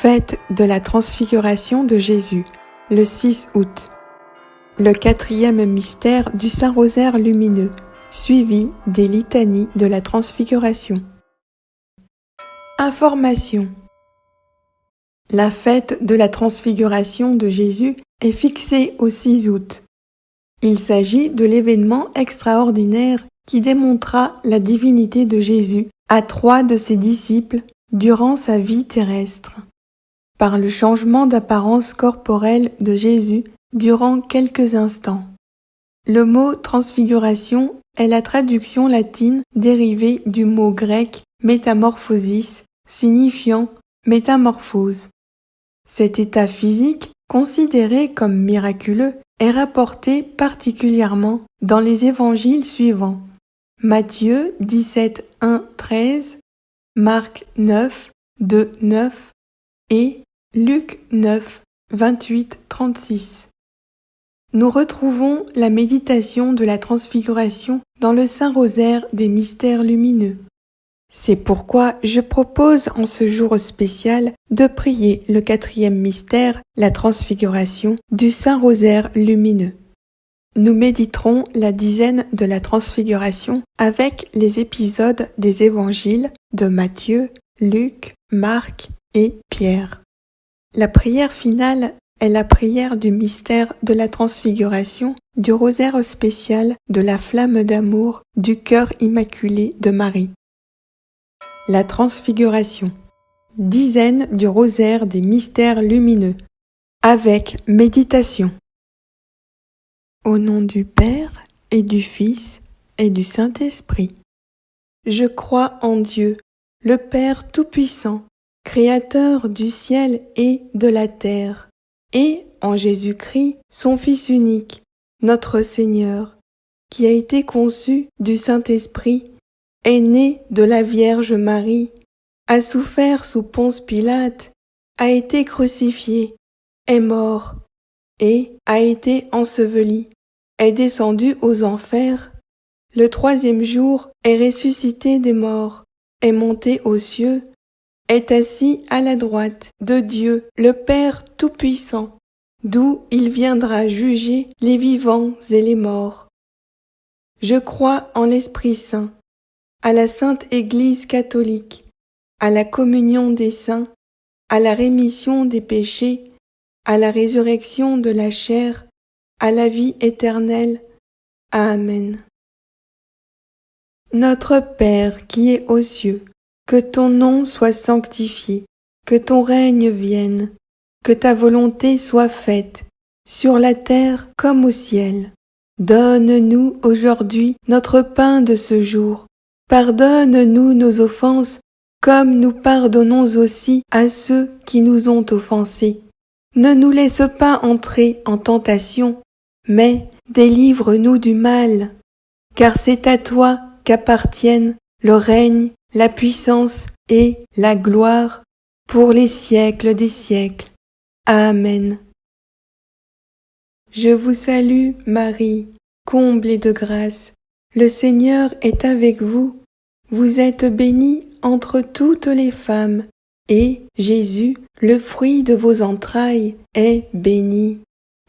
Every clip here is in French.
Fête de la Transfiguration de Jésus, le 6 août. Le 4e mystère du Saint-Rosaire lumineux, suivi des litanies de la Transfiguration. Information. La fête de la Transfiguration de Jésus est fixée au 6 août. Il s'agit de l'événement extraordinaire qui démontra la divinité de Jésus à 3 de ses disciples durant sa vie terrestre. Par le changement d'apparence corporelle de Jésus durant quelques instants. Le mot transfiguration est la traduction latine dérivée du mot grec métamorphosis, signifiant métamorphose. Cet état physique, considéré comme miraculeux, est rapporté particulièrement dans les évangiles suivants: Matthieu 17, 1, 13, Marc 9, 2, 9 et Luc 9, 28, 36. Nous retrouvons la méditation de la Transfiguration dans le Saint-Rosaire des mystères lumineux. C'est pourquoi je propose en ce jour spécial de prier le 4e mystère, la Transfiguration, du Saint-Rosaire lumineux. Nous méditerons la dizaine de la Transfiguration avec les épisodes des évangiles de Matthieu, Luc, Marc et Pierre. La prière finale est la prière du mystère de la Transfiguration du rosaire spécial de la flamme d'amour du cœur immaculé de Marie. La Transfiguration, dizaine du rosaire des mystères lumineux, avec méditation. Au nom du Père et du Fils et du Saint-Esprit. Je crois en Dieu, le Père Tout-Puissant, Créateur du ciel et de la terre, et en Jésus-Christ, son Fils unique, notre Seigneur, qui a été conçu du Saint-Esprit, est né de la Vierge Marie, a souffert sous Ponce Pilate, a été crucifié, est mort, et a été enseveli, est descendu aux enfers, le 3e jour est ressuscité des morts, est monté aux cieux, est assis à la droite de Dieu, le Père Tout-Puissant, d'où il viendra juger les vivants et les morts. Je crois en l'Esprit Saint, à la Sainte Église catholique, à la communion des saints, à la rémission des péchés, à la résurrection de la chair, à la vie éternelle. Amen. Notre Père qui es aux cieux, que ton nom soit sanctifié, que ton règne vienne, que ta volonté soit faite, sur la terre comme au ciel. Donne-nous aujourd'hui notre pain de ce jour. Pardonne-nous nos offenses, comme nous pardonnons aussi à ceux qui nous ont offensés. Ne nous laisse pas entrer en tentation, mais délivre-nous du mal. Car c'est à toi qu'appartiennent le règne, la puissance et la gloire pour les siècles des siècles. Amen. Je vous salue, Marie, comblée de grâce. Le Seigneur est avec vous. Vous êtes bénie entre toutes les femmes, et Jésus, le fruit de vos entrailles, est béni.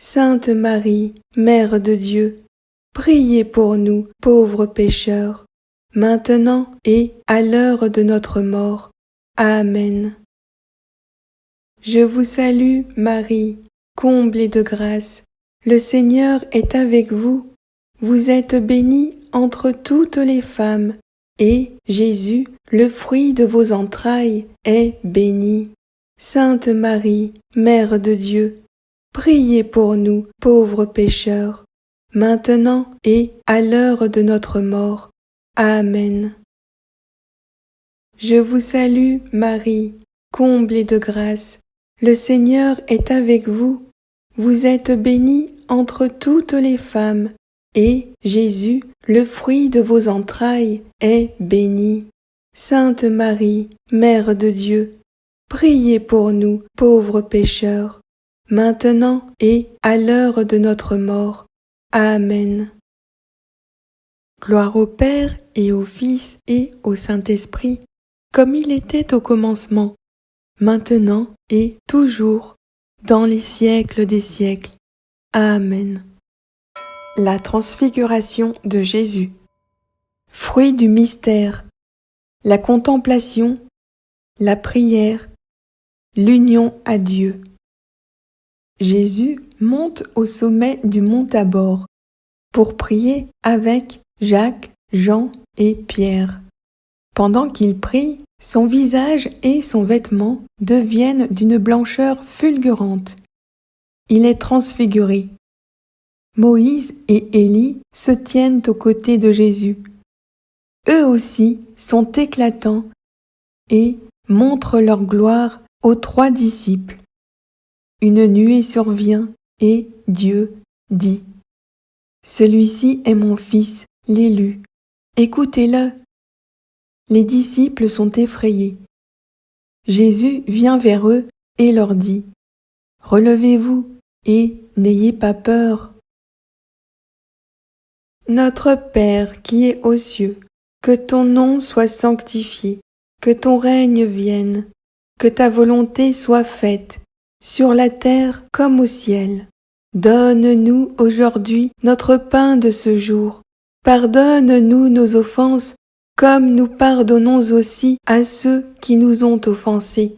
Sainte Marie, Mère de Dieu, priez pour nous, pauvres pécheurs, maintenant et à l'heure de notre mort. Amen. Je vous salue, Marie, comblée de grâce. Le Seigneur est avec vous. Vous êtes bénie entre toutes les femmes, et Jésus, le fruit de vos entrailles, est béni. Sainte Marie, Mère de Dieu, priez pour nous, pauvres pécheurs, maintenant et à l'heure de notre mort. Amen. Je vous salue, Marie, comblée de grâce. Le Seigneur est avec vous. Vous êtes bénie entre toutes les femmes, et Jésus, le fruit de vos entrailles, est béni. Sainte Marie, Mère de Dieu, priez pour nous, pauvres pécheurs, maintenant et à l'heure de notre mort. Amen. Gloire au Père et au Fils et au Saint-Esprit, comme il était au commencement, maintenant et toujours, dans les siècles des siècles. Amen. La transfiguration de Jésus. Fruit du mystère, la contemplation, la prière, l'union à Dieu. Jésus monte au sommet du mont Tabor pour prier avec Jacques, Jean et Pierre. Pendant qu'il prie, son visage et son vêtement deviennent d'une blancheur fulgurante. Il est transfiguré. Moïse et Élie se tiennent aux côtés de Jésus. Eux aussi sont éclatants et montrent leur gloire aux 3 disciples. Une nuée survient et Dieu dit : « Celui-ci est mon Fils, l'élu. Écoutez-le. » Les disciples sont effrayés. Jésus vient vers eux et leur dit : « Relevez-vous et n'ayez pas peur. » Notre Père qui es aux cieux, que ton nom soit sanctifié, que ton règne vienne, que ta volonté soit faite, sur la terre comme au ciel. Donne-nous aujourd'hui notre pain de ce jour. Pardonne-nous nos offenses, comme nous pardonnons aussi à ceux qui nous ont offensés.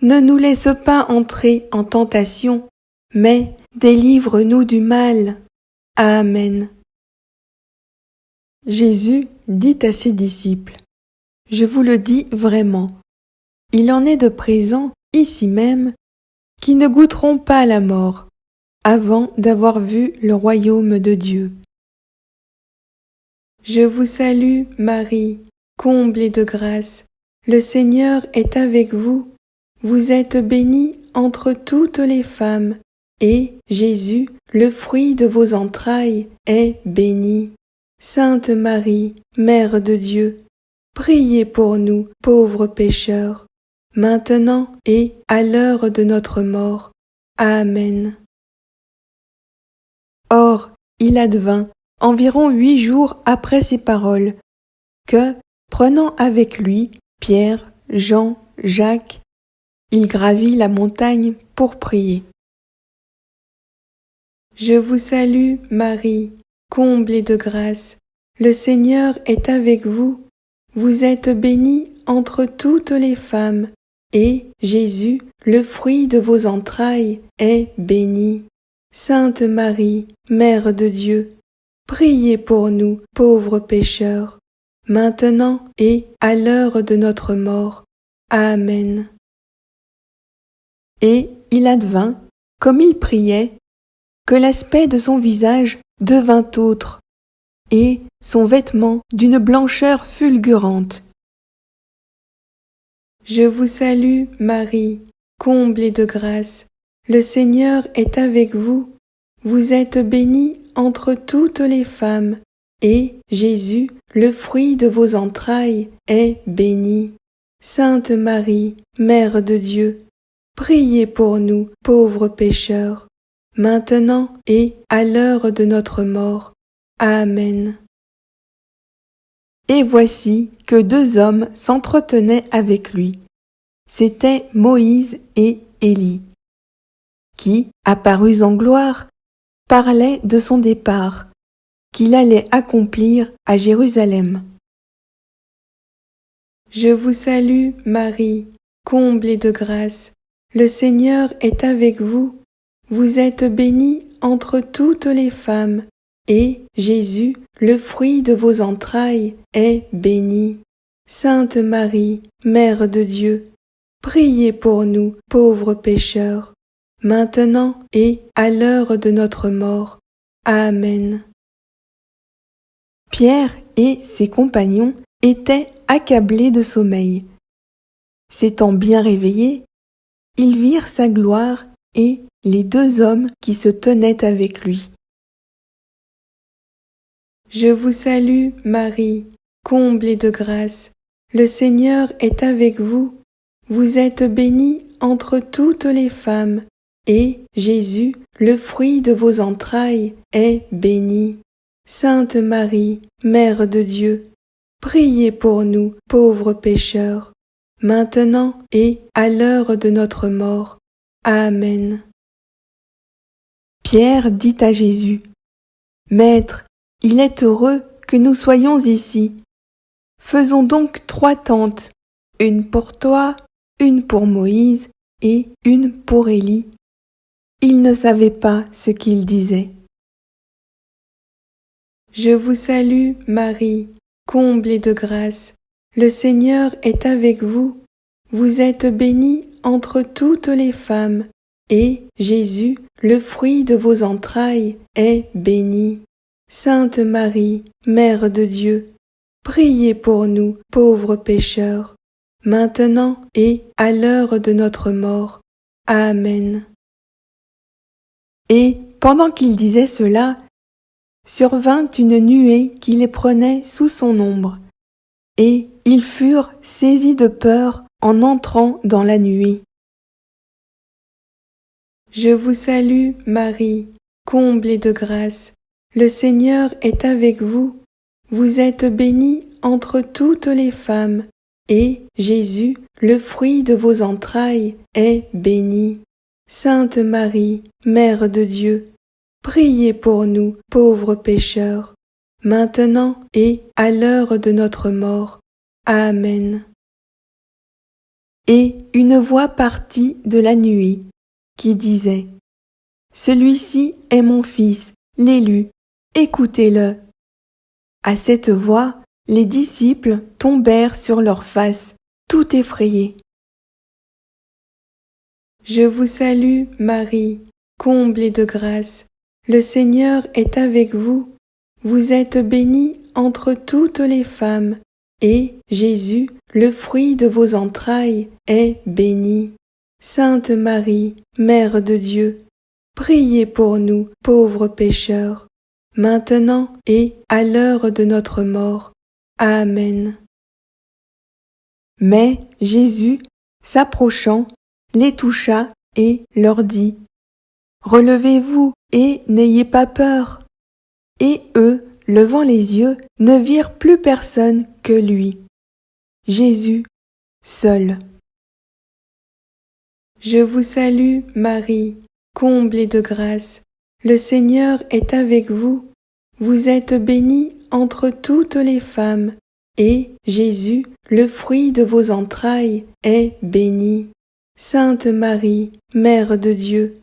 Ne nous laisse pas entrer en tentation, mais délivre-nous du mal. Amen. Jésus dit à ses disciples : « Je vous le dis vraiment, il en est de présents, ici même, qui ne goûteront pas la mort avant d'avoir vu le royaume de Dieu. » Je vous salue, Marie, comblée de grâce. Le Seigneur est avec vous. Vous êtes bénie entre toutes les femmes, et Jésus, le fruit de vos entrailles, est béni. Sainte Marie, Mère de Dieu, priez pour nous, pauvres pécheurs, maintenant et à l'heure de notre mort. Amen. Or, il advint, environ 8 jours après ces paroles, que, prenant avec lui Pierre, Jean, Jacques, il gravit la montagne pour prier. Je vous salue, Marie, comblée de grâce. Le Seigneur est avec vous. Vous êtes bénie entre toutes les femmes, et Jésus, le fruit de vos entrailles, est béni. Sainte Marie, Mère de Dieu, priez pour nous, pauvres pécheurs, maintenant et à l'heure de notre mort. Amen. Et il advint, comme il priait, que l'aspect de son visage devint autre, et son vêtement d'une blancheur fulgurante. Je vous salue, Marie, comblée de grâce. Le Seigneur est avec vous. Vous êtes bénie entre toutes les femmes, et Jésus, le fruit de vos entrailles, est béni. Sainte Marie, Mère de Dieu, priez pour nous, pauvres pécheurs, maintenant et à l'heure de notre mort. Amen. Et voici que 2 hommes s'entretenaient avec lui. C'étaient Moïse et Élie, qui, apparus en gloire, parlaient de son départ, qu'il allait accomplir à Jérusalem. Je vous salue, Marie, comblée de grâce. Le Seigneur est avec vous. Vous êtes bénie entre toutes les femmes, et Jésus, le fruit de vos entrailles, est béni. Sainte Marie, Mère de Dieu, priez pour nous, pauvres pécheurs, maintenant et à l'heure de notre mort. Amen. Pierre et ses compagnons étaient accablés de sommeil. S'étant bien réveillés, ils virent sa gloire et les 2 hommes qui se tenaient avec lui. Je vous salue, Marie, comblée de grâce. Le Seigneur est avec vous. Vous êtes bénie entre toutes les femmes, et Jésus, le fruit de vos entrailles, est béni. Sainte Marie, Mère de Dieu, priez pour nous, pauvres pécheurs, maintenant et à l'heure de notre mort. Amen. Pierre dit à Jésus: Maître, il est heureux que nous soyons ici. Faisons donc 3 tentes, une pour toi, une pour Moïse et une pour Élie. Il ne savait pas ce qu'il disait. Je vous salue, Marie, comblée de grâce. Le Seigneur est avec vous. Vous êtes bénie entre toutes les femmes, et Jésus, le fruit de vos entrailles, est béni. Sainte Marie, Mère de Dieu, priez pour nous, pauvres pécheurs, maintenant et à l'heure de notre mort. Amen. Et, pendant qu'il disait cela, survint une nuée qui les prenait sous son ombre, et ils furent saisis de peur en entrant dans la nuée. Je vous salue, Marie, comblée de grâce. Le Seigneur est avec vous. Vous êtes bénie entre toutes les femmes, et Jésus, le fruit de vos entrailles, est béni. Sainte Marie, Mère de Dieu, priez pour nous, pauvres pécheurs, maintenant et à l'heure de notre mort. Amen. Et une voix partit de la nuée, qui disait: Celui-ci est mon Fils, l'élu, écoutez-le. À cette voix, les disciples tombèrent sur leurs faces, tout effrayés. Je vous salue, Marie, comblée de grâce. Le Seigneur est avec vous. Vous êtes bénie entre toutes les femmes, et Jésus, le fruit de vos entrailles, est béni. Sainte Marie, Mère de Dieu, priez pour nous, pauvres pécheurs, maintenant et à l'heure de notre mort. Amen. Mais Jésus, s'approchant, les toucha et leur dit: Relevez-vous et n'ayez pas peur. Et eux, levant les yeux, ne virent plus personne que lui, Jésus, seul. Je vous salue, Marie, comblée de grâce. Le Seigneur est avec vous. Vous êtes bénie entre toutes les femmes, et Jésus, le fruit de vos entrailles, est béni. Sainte Marie, Mère de Dieu,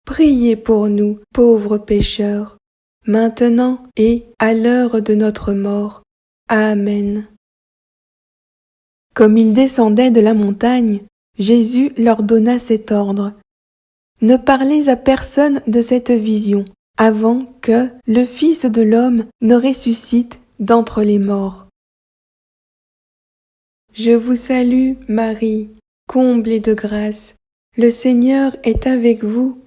priez pour nous, pauvres pécheurs, maintenant et à l'heure de notre mort. Amen. Comme ils descendaient de la montagne, Jésus leur donna cet ordre: Ne parlez à personne de cette vision, avant que le Fils de l'homme ne ressuscite d'entre les morts. Je vous salue, Marie, comblée de grâce. Le Seigneur est avec vous.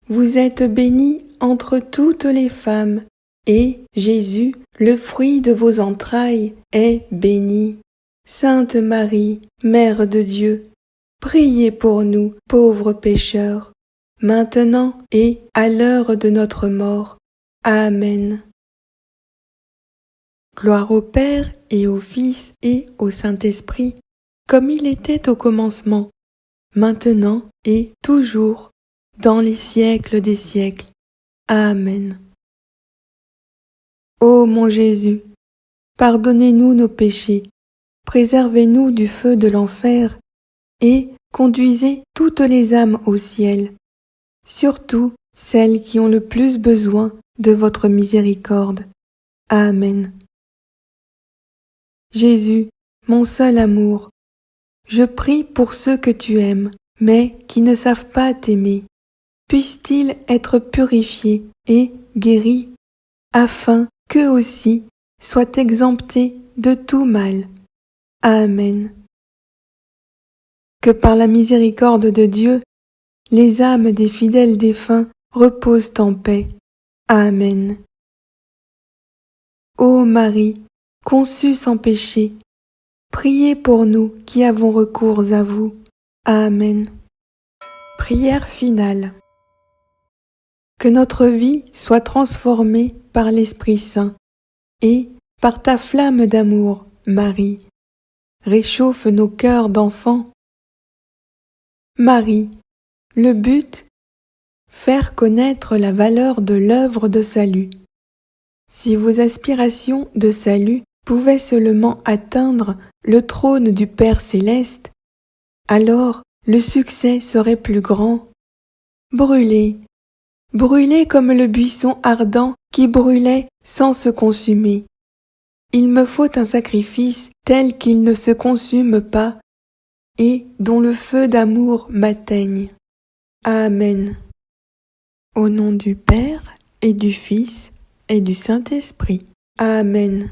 Vous êtes bénie entre toutes les femmes, et Jésus, le fruit de vos entrailles, est béni. Sainte Marie, Mère de Dieu, priez pour nous, pauvres pécheurs, maintenant et à l'heure de notre mort. Amen. Gloire au Père et au Fils et au Saint-Esprit, comme il était au commencement, maintenant et toujours, dans les siècles des siècles. Amen. Ô mon Jésus, pardonnez-nous nos péchés, préservez-nous du feu de l'enfer, et conduisez toutes les âmes au ciel, surtout celles qui ont le plus besoin de votre miséricorde. Amen. Jésus, mon seul amour, je prie pour ceux que tu aimes, mais qui ne savent pas t'aimer. Puissent-ils être purifiés et guéris, afin qu'eux aussi soient exemptés de tout mal. Amen. Que par la miséricorde de Dieu, les âmes des fidèles défunts reposent en paix. Amen. Ô Marie, conçue sans péché, priez pour nous qui avons recours à vous. Amen. Prière finale. Que notre vie soit transformée par l'Esprit Saint et par ta flamme d'amour, Marie. réchauffe nos cœurs d'enfants. Marie, le but, faire connaître la valeur de l'œuvre de salut. Si vos aspirations de salut pouvaient seulement atteindre le trône du Père céleste, alors le succès serait plus grand. Brûlez, brûlez comme le buisson ardent qui brûlait sans se consumer. Il me faut un sacrifice tel qu'il ne se consume pas et dont le feu d'amour m'atteigne. Amen. Au nom du Père et du Fils et du Saint-Esprit. Amen.